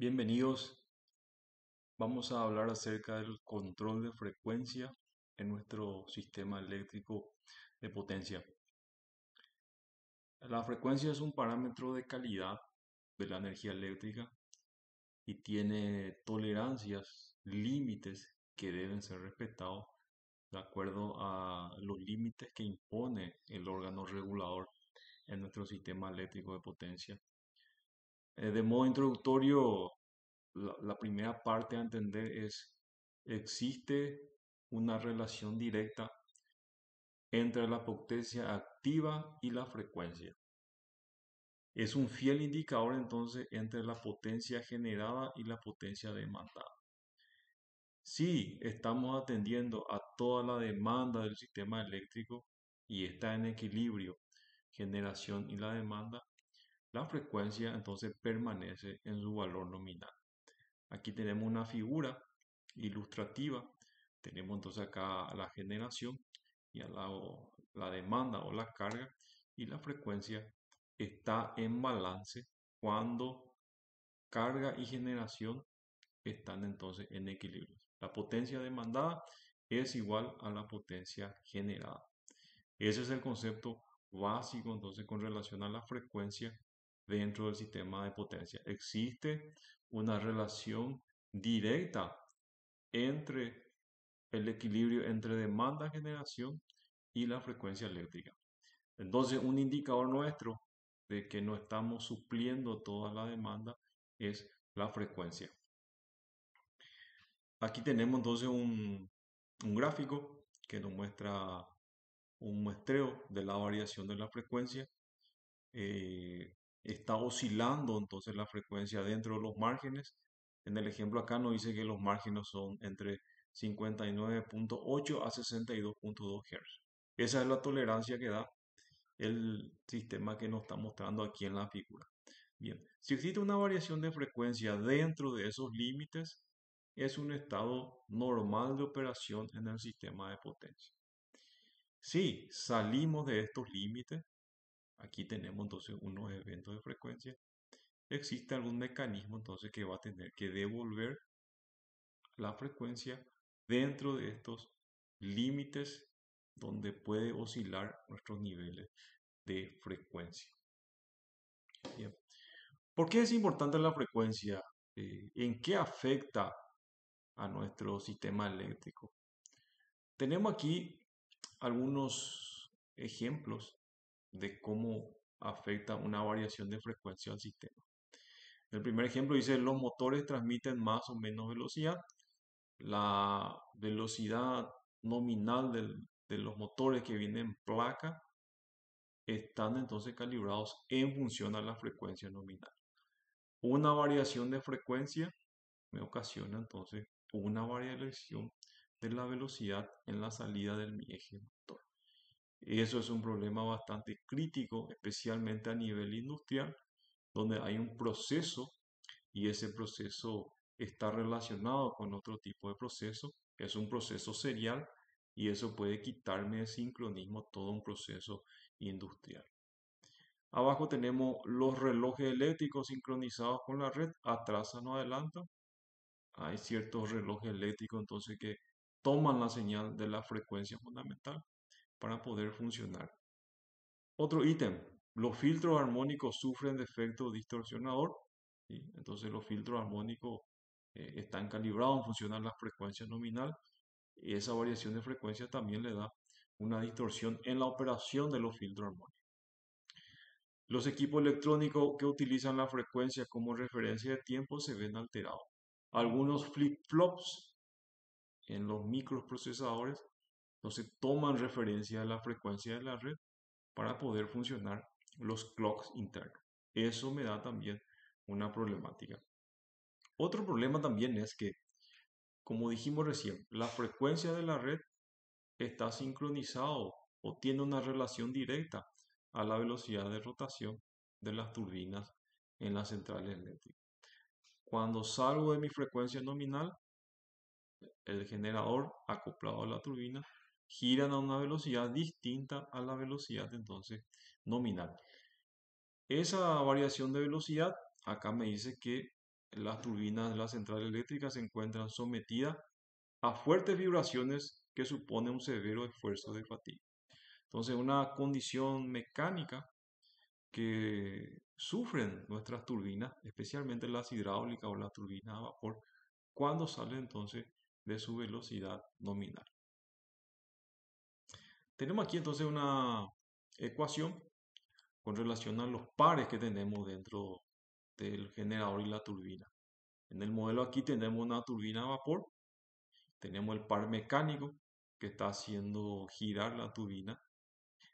Bienvenidos, vamos a hablar acerca del control de frecuencia en nuestro sistema eléctrico de potencia. La frecuencia es un parámetro de calidad de la energía eléctrica y tiene tolerancias, límites que deben ser respetados de acuerdo a los límites que impone el órgano regulador en nuestro sistema eléctrico de potencia. De modo introductorio, la primera parte a entender es, existe una relación directa entre la potencia activa y la frecuencia. Es un fiel indicador entonces entre la potencia generada y la potencia demandada. Si estamos atendiendo a toda la demanda del sistema eléctrico y está en equilibrio generación y la demanda, la frecuencia entonces permanece en su valor nominal. Aquí tenemos una figura ilustrativa. Tenemos entonces acá la generación y al lado la demanda o la carga, y la frecuencia está en balance cuando carga y generación están entonces en equilibrio. La potencia demandada es igual a la potencia generada. Ese es el concepto básico entonces con relación a la frecuencia dentro del sistema de potencia. Existe una relación directa entre el equilibrio entre demanda, generación y la frecuencia eléctrica. Entonces, un indicador nuestro de que no estamos supliendo toda la demanda es la frecuencia. Aquí tenemos entonces un gráfico que nos muestra un muestreo de la variación de la frecuencia. Está oscilando entonces la frecuencia dentro de los márgenes. En el ejemplo acá nos dice que los márgenes son entre 59.8 a 62.2 Hz. Esa es la tolerancia que da el sistema que nos está mostrando aquí en la figura. Bien, si existe una variación de frecuencia dentro de esos límites, es un estado normal de operación en el sistema de potencia. Si salimos de estos límites, aquí tenemos entonces unos eventos de frecuencia, existe algún mecanismo entonces que va a tener que devolver la frecuencia dentro de estos límites donde puede oscilar nuestros niveles de frecuencia. Bien. ¿Por qué es importante la frecuencia? ¿En qué afecta a nuestro sistema eléctrico? Tenemos aquí algunos ejemplos de cómo afecta una variación de frecuencia al sistema. El primer ejemplo dice, los motores transmiten más o menos velocidad. La velocidad nominal de los motores que vienen en placa están entonces calibrados en función a la frecuencia nominal. Una variación de frecuencia me ocasiona entonces una variación de la velocidad en la salida del mi eje motor. Eso es un problema bastante crítico, especialmente a nivel industrial, donde hay un proceso y ese proceso está relacionado con otro tipo de proceso. Es un proceso serial y eso puede quitarme de sincronismo todo un proceso industrial. Abajo tenemos los relojes eléctricos sincronizados con la red, atrasan o adelantan. Hay ciertos relojes eléctricos entonces que toman la señal de la frecuencia fundamental para poder funcionar. Otro ítem, los filtros armónicos sufren de efecto distorsionador, ¿sí? Entonces los filtros armónicos están calibrados en función a la frecuencia nominal y esa variación de frecuencia también le da una distorsión en la operación de los filtros armónicos. Los equipos electrónicos que utilizan la frecuencia como referencia de tiempo se ven alterados. Algunos flip-flops en los microprocesadores entonces toman referencia de la frecuencia de la red para poder funcionar los clocks internos. Eso me da también una problemática. Otro problema también es que, como dijimos recién, la frecuencia de la red está sincronizado o tiene una relación directa a la velocidad de rotación de las turbinas en las centrales eléctricas. Cuando salgo de mi frecuencia nominal, el generador acoplado a la turbina giran a una velocidad distinta a la velocidad entonces nominal. Esa variación de velocidad acá me dice que las turbinas de la central eléctrica se encuentran sometidas a fuertes vibraciones que suponen un severo esfuerzo de fatiga. Entonces, una condición mecánica que sufren nuestras turbinas, especialmente las hidráulicas o las turbinas a vapor, cuando salen entonces de su velocidad nominal. Tenemos aquí entonces una ecuación con relación a los pares que tenemos dentro del generador y la turbina. En el modelo aquí tenemos una turbina a vapor, tenemos el par mecánico que está haciendo girar la turbina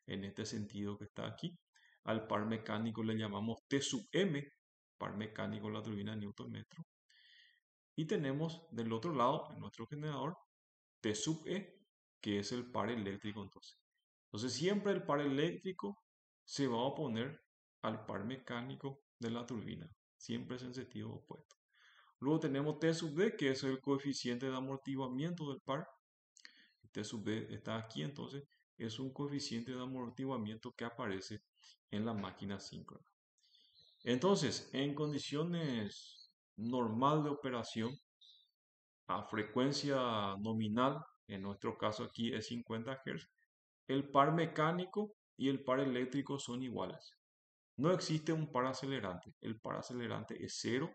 en este sentido que está aquí. Al par mecánico le llamamos T sub M, par mecánico la turbina Newton metro. Y tenemos del otro lado, en nuestro generador, T sub E, que es el par eléctrico entonces. Entonces siempre el par eléctrico se va a oponer al par mecánico de la turbina. Siempre es en sentido opuesto. Luego tenemos T sub D, que es el coeficiente de amortiguamiento del par. T sub D está aquí, entonces es un coeficiente de amortiguamiento que aparece en la máquina síncrona. Entonces, en condiciones normal de operación, a frecuencia nominal, en nuestro caso aquí es 50 Hz, el par mecánico y el par eléctrico son iguales. No existe un par acelerante. El par acelerante es cero.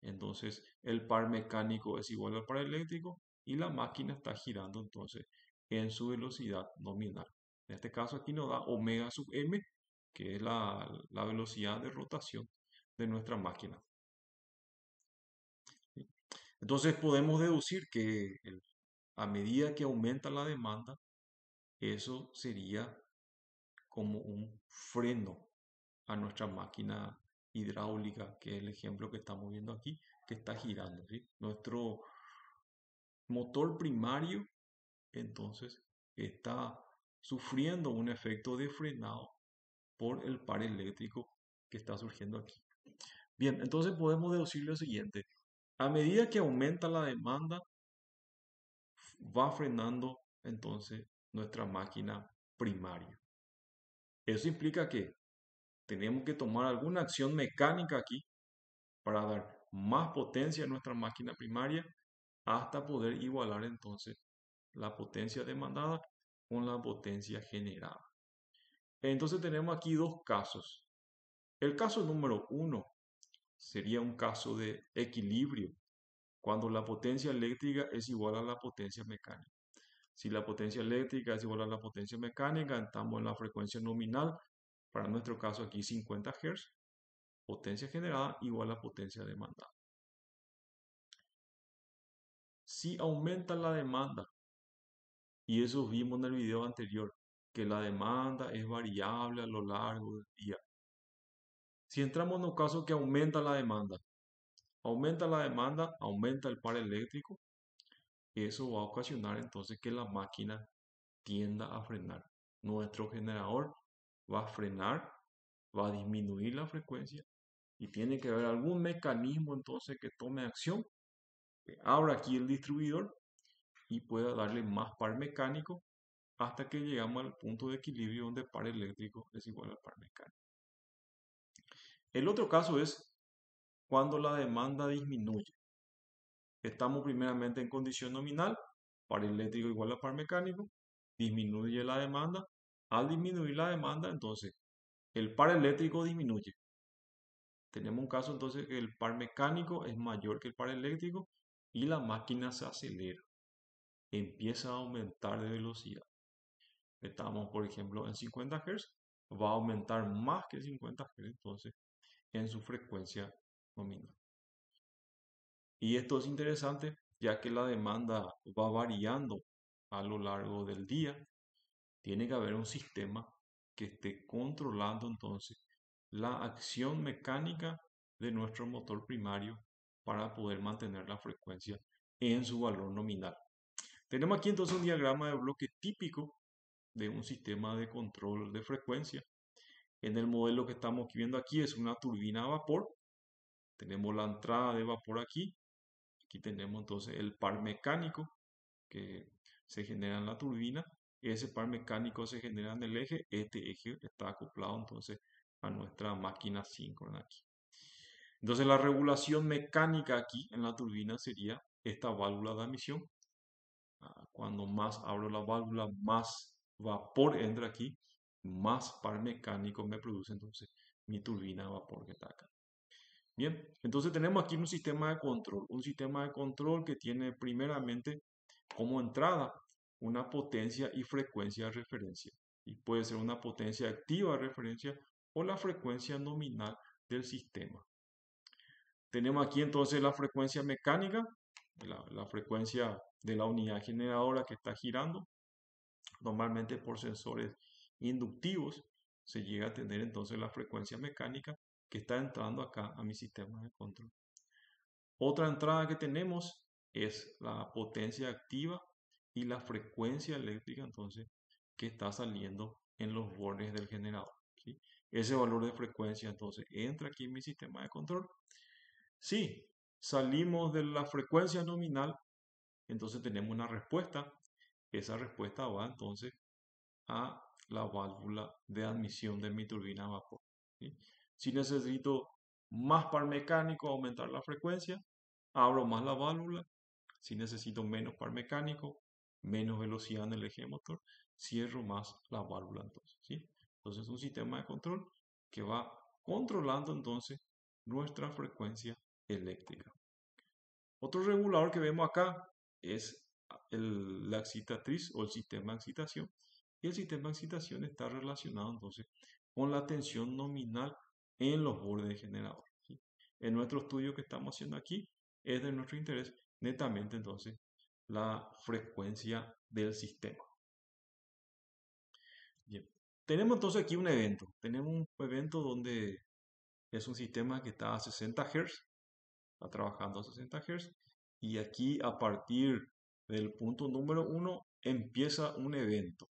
Entonces, el par mecánico es igual al par eléctrico y la máquina está girando entonces en su velocidad nominal. En este caso aquí nos da omega sub m, que es la velocidad de rotación de nuestra máquina. ¿Sí? Entonces podemos deducir que a medida que aumenta la demanda, eso sería como un freno a nuestra máquina hidráulica, que es el ejemplo que estamos viendo aquí, que está girando. ¿Sí? Nuestro motor primario entonces está sufriendo un efecto de frenado por el par eléctrico que está surgiendo aquí. Bien, entonces podemos deducir lo siguiente. A medida que aumenta la demanda, va frenando entonces nuestra máquina primaria. Eso implica que tenemos que tomar alguna acción mecánica aquí para dar más potencia a nuestra máquina primaria hasta poder igualar entonces la potencia demandada con la potencia generada. Entonces tenemos aquí dos casos. El caso número uno sería un caso de equilibrio, cuando la potencia eléctrica es igual a la potencia mecánica. Si la potencia eléctrica es igual a la potencia mecánica, estamos en la frecuencia nominal, para nuestro caso aquí 50 Hz, potencia generada igual a potencia demandada. Si aumenta la demanda, y eso vimos en el video anterior, que la demanda es variable a lo largo del día. Si entramos en un caso que aumenta la demanda, aumenta el par eléctrico, eso va a ocasionar entonces que la máquina tienda a frenar. Nuestro generador va a frenar, va a disminuir la frecuencia y tiene que haber algún mecanismo entonces que tome acción, que abra aquí el distribuidor y pueda darle más par mecánico hasta que llegamos al punto de equilibrio donde par eléctrico es igual al par mecánico. El otro caso es cuando la demanda disminuye. Estamos primeramente en condición nominal, par eléctrico igual a par mecánico, disminuye la demanda. Al disminuir la demanda, entonces el par eléctrico disminuye. Tenemos un caso entonces que el par mecánico es mayor que el par eléctrico y la máquina se acelera, empieza a aumentar de velocidad. Estamos, por ejemplo, en 50 Hz, va a aumentar más que 50 Hz entonces en su frecuencia nominal. Y esto es interesante ya que la demanda va variando a lo largo del día. Tiene que haber un sistema que esté controlando entonces la acción mecánica de nuestro motor primario para poder mantener la frecuencia en su valor nominal. Tenemos aquí entonces un diagrama de bloque típico de un sistema de control de frecuencia. En el modelo que estamos viendo aquí es una turbina a vapor. Tenemos la entrada de vapor aquí. Aquí tenemos entonces el par mecánico que se genera en la turbina. Ese par mecánico se genera en el eje. Este eje está acoplado entonces a nuestra máquina síncrona aquí. Entonces la regulación mecánica aquí en la turbina sería esta válvula de admisión. Cuando más abro la válvula, más vapor entra aquí, más par mecánico me produce entonces mi turbina de vapor que está acá. Bien, entonces tenemos aquí un sistema de control que tiene primeramente como entrada una potencia y frecuencia de referencia. Y puede ser una potencia activa de referencia o la frecuencia nominal del sistema. Tenemos aquí entonces la frecuencia mecánica, la frecuencia de la unidad generadora que está girando. Normalmente por sensores inductivos se llega a tener entonces la frecuencia mecánica que está entrando acá a mi sistema de control. Otra entrada que tenemos es la potencia activa y la frecuencia eléctrica entonces que está saliendo en los bordes del generador, ¿sí? Ese valor de frecuencia entonces entra aquí en mi sistema de control. Si salimos de la frecuencia nominal, entonces tenemos una respuesta. Esa respuesta va entonces a la válvula de admisión de mi turbina a vapor, ¿sí? Si necesito más par mecánico, aumentar la frecuencia, abro más la válvula. Si necesito menos par mecánico, menos velocidad en el eje motor, cierro más la válvula entonces, ¿sí? Entonces es un sistema de control que va controlando entonces nuestra frecuencia eléctrica. Otro regulador que vemos acá es la excitatriz o el sistema de excitación. Y el sistema de excitación está relacionado entonces con la tensión nominal en los bordes del generador, ¿sí? En nuestro estudio que estamos haciendo aquí es de nuestro interés netamente entonces la frecuencia del sistema. Bien. Tenemos entonces aquí un evento. Tenemos un evento donde es un sistema que está a 60 Hz, está trabajando a 60 Hz, y aquí a partir del punto número 1 empieza un evento.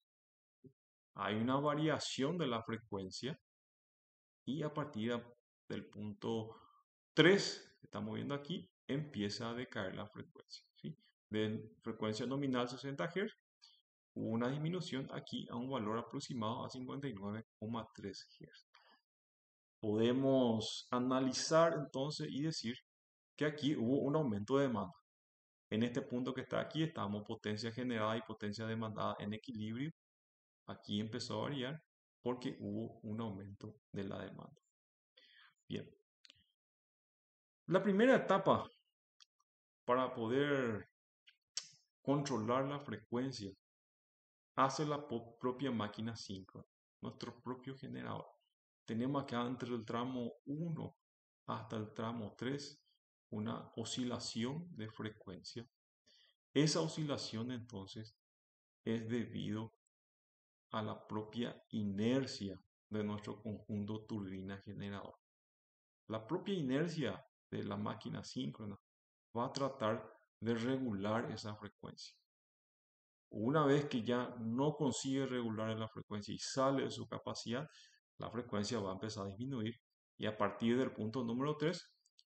Hay una variación de la frecuencia y a partir del punto 3 que estamos viendo aquí, empieza a decaer la frecuencia, ¿sí? De frecuencia nominal 60 Hz, hubo una disminución aquí a un valor aproximado a 59,3 Hz. Podemos analizar entonces y decir que aquí hubo un aumento de demanda. En este punto que está aquí estamos potencia generada y potencia demandada en equilibrio. Aquí empezó a variar porque hubo un aumento de la demanda. Bien, la primera etapa para poder controlar la frecuencia hace la propia máquina síncrona, nuestro propio generador. Tenemos acá entre el tramo 1 hasta el tramo 3 una oscilación de frecuencia. Esa oscilación entonces es debido a la propia inercia de nuestro conjunto turbina generador. La propia inercia de la máquina síncrona va a tratar de regular esa frecuencia. Una vez que ya no consigue regular la frecuencia y sale de su capacidad, la frecuencia va a empezar a disminuir y a partir del punto número 3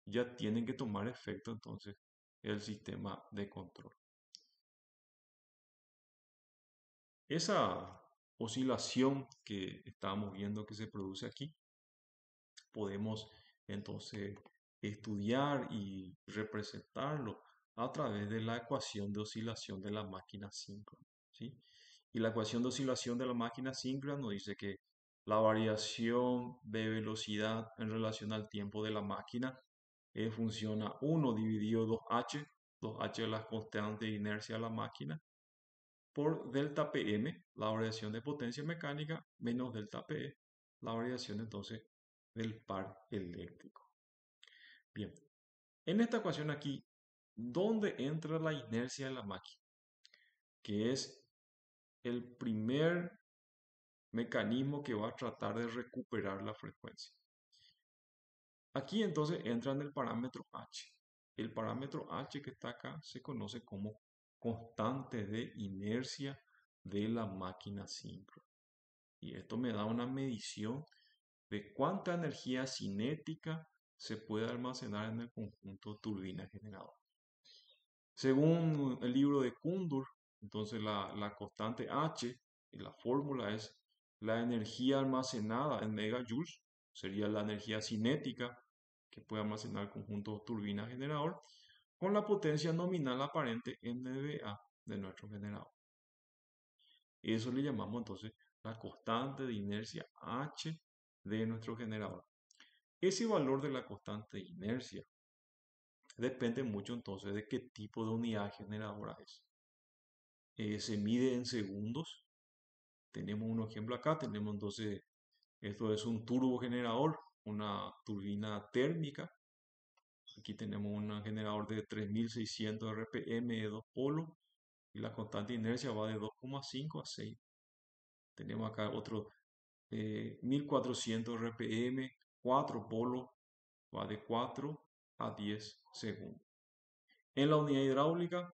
ya tienen que tomar efecto entonces el sistema de control. Esa oscilación que estamos viendo que se produce aquí, podemos entonces estudiar y representarlo a través de la ecuación de oscilación de la máquina síncrona, ¿sí? Y la ecuación de oscilación de la máquina síncrona nos dice que la variación de velocidad en relación al tiempo de la máquina funciona 1 dividido 2h, 2h es la constante de inercia de la máquina, por delta Pm, la variación de potencia mecánica, menos delta Pe, la variación entonces del par eléctrico. Bien, en esta ecuación aquí, ¿dónde entra la inercia de la máquina? Que es el primer mecanismo que va a tratar de recuperar la frecuencia. Aquí entonces entra en el parámetro H. El parámetro H que está acá se conoce como constante de inercia de la máquina síncrona. Y esto me da una medición de cuánta energía cinética se puede almacenar en el conjunto turbina generador. Según el libro de Kundur, entonces la constante H, y la fórmula es la energía almacenada en megajoules, sería la energía cinética que puede almacenar el conjunto turbina-generador con la potencia nominal aparente NBA de nuestro generador. Eso le llamamos entonces la constante de inercia H de nuestro generador. Ese valor de la constante de inercia depende mucho entonces de qué tipo de unidad generadora es. Se mide en segundos. Tenemos un ejemplo acá, tenemos entonces, esto es un turbogenerador, una turbina térmica. Aquí tenemos un generador de 3600 RPM de dos polos y la constante de inercia va de 2,5 a 6. Tenemos acá otro 1400 RPM, 4 polos, va de 4 a 10 segundos. En la unidad hidráulica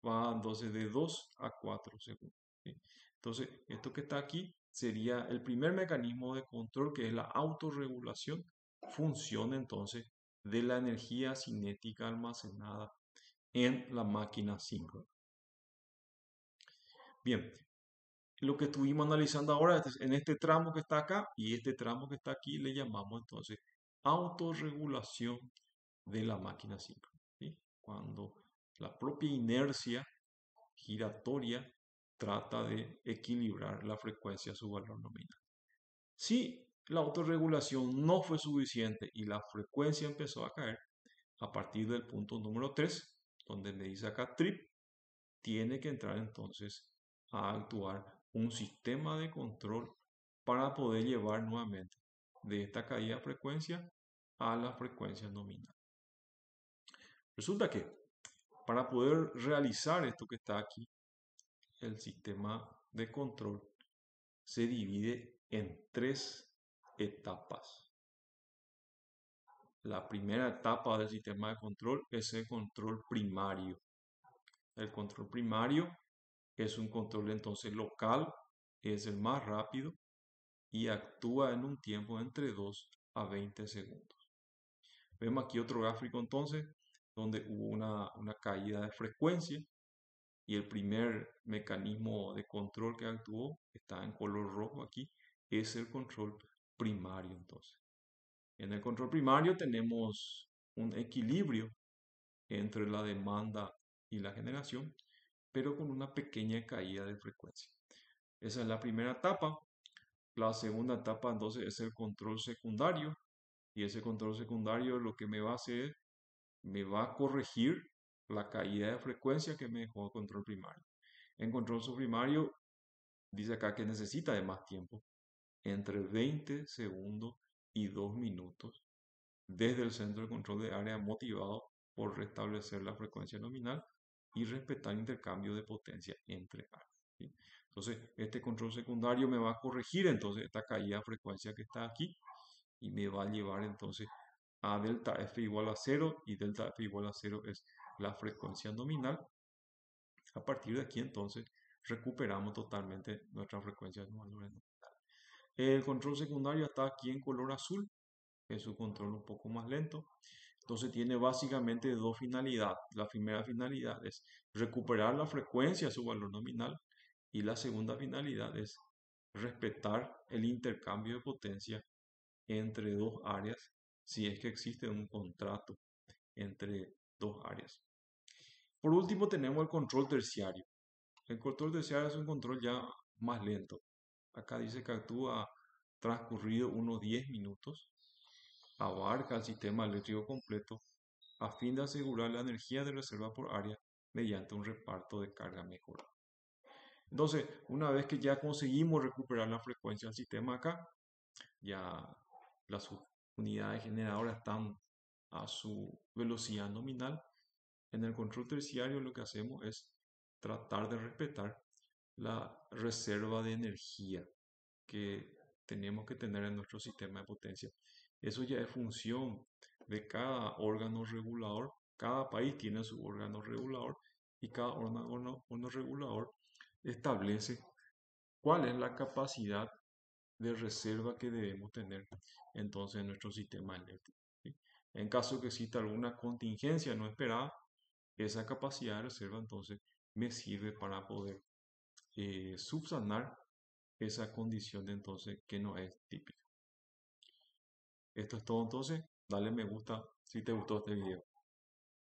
va entonces de 2 a 4 segundos. ¿Sí? Entonces, esto que está aquí sería el primer mecanismo de control, que es la autorregulación, función entonces de la energía cinética almacenada en la máquina síncrona. Bien, lo que estuvimos analizando ahora en este tramo que está acá y este tramo que está aquí le llamamos entonces autorregulación de la máquina síncrona. ¿Sí? Cuando la propia inercia giratoria trata de equilibrar la frecuencia a su valor nominal. Si la autorregulación no fue suficiente y la frecuencia empezó a caer, a partir del punto número 3, donde me dice acá trip, tiene que entrar entonces a actuar un sistema de control para poder llevar nuevamente de esta caída de frecuencia a la frecuencia nominal. Resulta que para poder realizar esto que está aquí, el sistema de control se divide en 3 etapas. La primera etapa del sistema de control es el control primario. El control primario es un control entonces local, es el más rápido y actúa en un tiempo entre 2 a 20 segundos. Vemos aquí otro gráfico entonces donde hubo una caída de frecuencia y el primer mecanismo de control que actuó, está en color rojo aquí, es el control primario entonces. En el control primario tenemos un equilibrio entre la demanda y la generación, pero con una pequeña caída de frecuencia. Esa es la primera etapa. La segunda etapa entonces es el control secundario y ese control secundario lo que me va a hacer, me va a corregir la caída de frecuencia que me dejó el control primario. En control subprimario dice acá que necesita de más tiempo, entre 20 segundos y 2 minutos, desde el centro de control de área motivado por restablecer la frecuencia nominal y respetar intercambio de potencia entre áreas. ¿Sí? Entonces, este control secundario me va a corregir entonces esta caída de frecuencia que está aquí y me va a llevar entonces a delta F igual a 0 y delta F igual a 0 es la frecuencia nominal. A partir de aquí entonces recuperamos totalmente nuestra frecuencia nominal. El control secundario está aquí en color azul, es un control un poco más lento. Entonces tiene básicamente dos finalidades. La primera finalidad es recuperar la frecuencia a su valor nominal y la segunda finalidad es respetar el intercambio de potencia entre dos áreas si es que existe un contrato entre dos áreas. Por último tenemos el control terciario. El control terciario es un control ya más lento. Acá dice que actúa transcurrido unos 10 minutos, abarca el sistema eléctrico completo a fin de asegurar la energía de reserva por área mediante un reparto de carga mejorado. Entonces, una vez que ya conseguimos recuperar la frecuencia del sistema acá, ya las unidades generadoras están a su velocidad nominal. En el control terciario lo que hacemos es tratar de respetar la reserva de energía que tenemos que tener en nuestro sistema de potencia. Eso ya es función de cada órgano regulador. Cada país tiene su órgano regulador y cada órgano regulador establece cuál es la capacidad de reserva que debemos tener entonces en nuestro sistema eléctrico. ¿Sí? En caso que exista alguna contingencia no esperada, esa capacidad de reserva entonces me sirve para poder subsanar esa condición de entonces que no es típica. Esto es todo entonces. dale me gusta si te gustó este video.